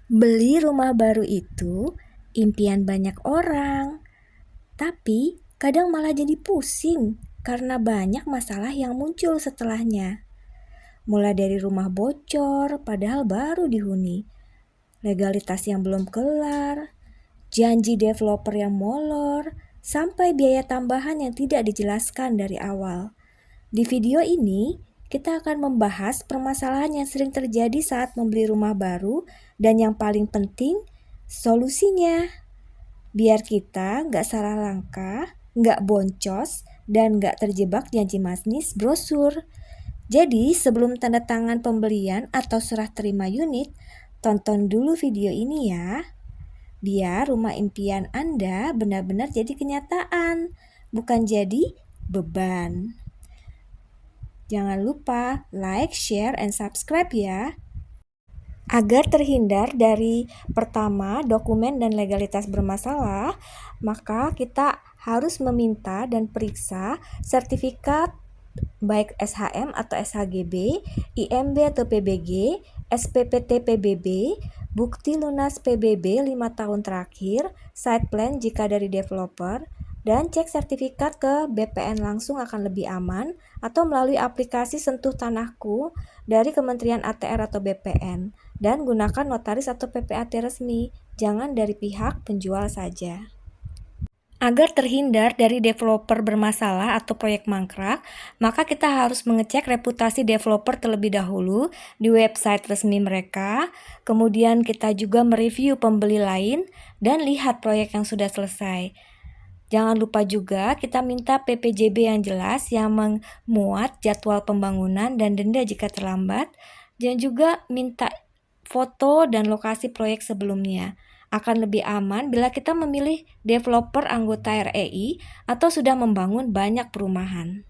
Beli rumah baru itu impian banyak orang, tapi kadang malah jadi pusing karena banyak masalah yang muncul setelahnya. Mulai dari rumah bocor padahal baru dihuni, legalitas yang belum kelar, janji developer yang molor, sampai biaya tambahan yang tidak dijelaskan dari awal. Di video ini, kita akan membahas permasalahan yang sering terjadi saat membeli rumah baru dan yang paling penting, solusinya. Biar kita nggak salah langkah, nggak boncos, dan nggak terjebak janji manis brosur. Jadi, sebelum tanda tangan pembelian atau serah terima unit, tonton dulu video ini ya. Biar rumah impian Anda benar-benar jadi kenyataan, bukan jadi beban. Jangan lupa like, share, and subscribe ya. Agar terhindar dari pertama dokumen dan legalitas bermasalah, maka kita harus meminta dan periksa sertifikat baik SHM atau SHGB, IMB atau PBG, SPPT PBB, bukti lunas PBB 5 tahun terakhir, site plan jika dari developer, dan cek sertifikat ke BPN langsung akan lebih aman atau melalui aplikasi Sentuh Tanahku dari Kementerian ATR atau BPN, dan gunakan notaris atau PPAT resmi, jangan dari pihak penjual saja. Agar terhindar dari developer bermasalah atau proyek mangkrak, maka kita harus mengecek reputasi developer terlebih dahulu di website resmi mereka. Kemudian kita juga mereview pembeli lain dan lihat proyek yang sudah selesai. Jangan lupa juga kita minta PPJB yang jelas yang memuat jadwal pembangunan dan denda jika terlambat, dan juga minta foto dan lokasi proyek sebelumnya. Akan lebih aman bila kita memilih developer anggota REI atau sudah membangun banyak perumahan.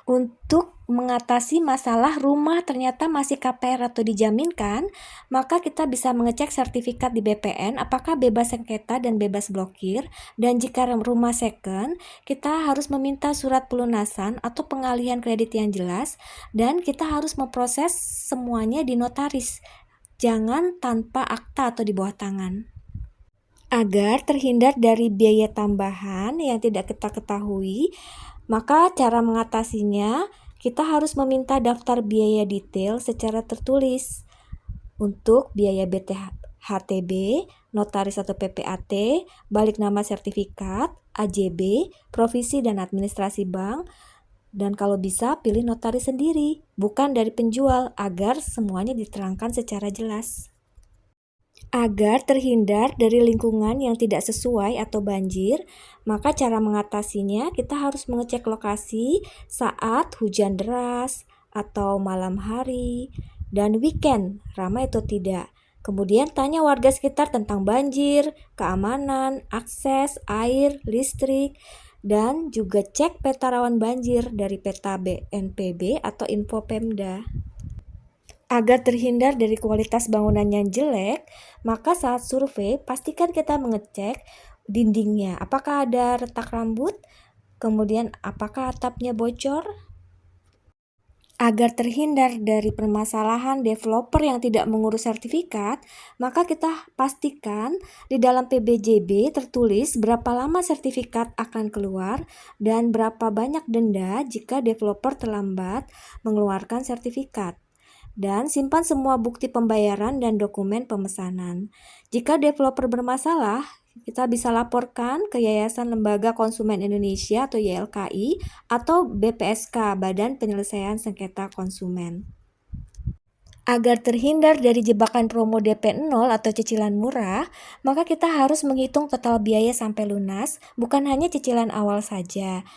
Untuk mengatasi masalah rumah ternyata masih KPR atau dijaminkan, maka kita bisa mengecek sertifikat di BPN apakah bebas sengketa dan bebas blokir, dan jika rumah second, kita harus meminta surat pelunasan atau pengalihan kredit yang jelas, dan kita harus memproses semuanya di notaris, jangan tanpa akta atau di bawah tangan. Agar terhindar dari biaya tambahan yang tidak kita ketahui, maka cara mengatasinya, kita harus meminta daftar biaya detail secara tertulis. Untuk biaya BTHTB, notaris atau PPAT, balik nama sertifikat, AJB, provisi dan administrasi bank, dan kalau bisa pilih notaris sendiri, bukan dari penjual, agar semuanya diterangkan secara jelas. Agar terhindar dari lingkungan yang tidak sesuai atau banjir, maka cara mengatasinya kita harus mengecek lokasi saat hujan deras atau malam hari dan weekend, ramai atau tidak. Kemudian tanya warga sekitar tentang banjir, keamanan, akses, air, listrik, dan juga cek peta rawan banjir dari peta BNPB atau info Pemda. Agar terhindar dari kualitas bangunan yang jelek, maka saat survei pastikan kita mengecek dindingnya, apakah ada retak rambut, kemudian apakah atapnya bocor. Agar terhindar dari permasalahan developer yang tidak mengurus sertifikat, maka kita pastikan di dalam PBJB tertulis berapa lama sertifikat akan keluar dan berapa banyak denda jika developer terlambat mengeluarkan sertifikat. Dan simpan semua bukti pembayaran dan dokumen pemesanan. Jika developer bermasalah, kita bisa laporkan ke Yayasan Lembaga Konsumen Indonesia atau YLKI atau BPSK, Badan Penyelesaian Sengketa Konsumen. Agar terhindar dari jebakan promo DP 0 atau cicilan murah, maka kita harus menghitung total biaya sampai lunas, bukan hanya cicilan awal saja.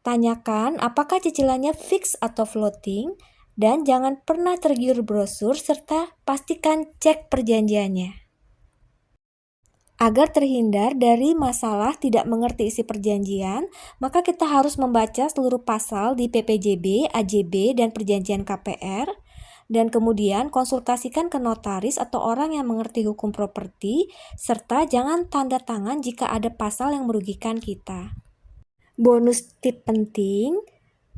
Tanyakan apakah cicilannya fix atau floating, dan jangan pernah tergiur brosur serta pastikan cek perjanjiannya. Agar terhindar dari masalah tidak mengerti isi perjanjian, maka kita harus membaca seluruh pasal di PPJB, AJB, dan perjanjian KPR, dan kemudian konsultasikan ke notaris atau orang yang mengerti hukum properti, serta jangan tanda tangan jika ada pasal yang merugikan kita. Bonus tip penting,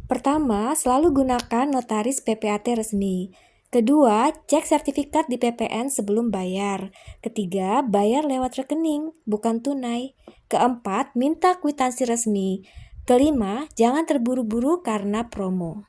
pertama, selalu gunakan notaris PPAT resmi. Kedua, cek sertifikat di PPN sebelum bayar. Ketiga, bayar lewat rekening, bukan tunai. Keempat, minta kwitansi resmi. Kelima, jangan terburu-buru karena promo.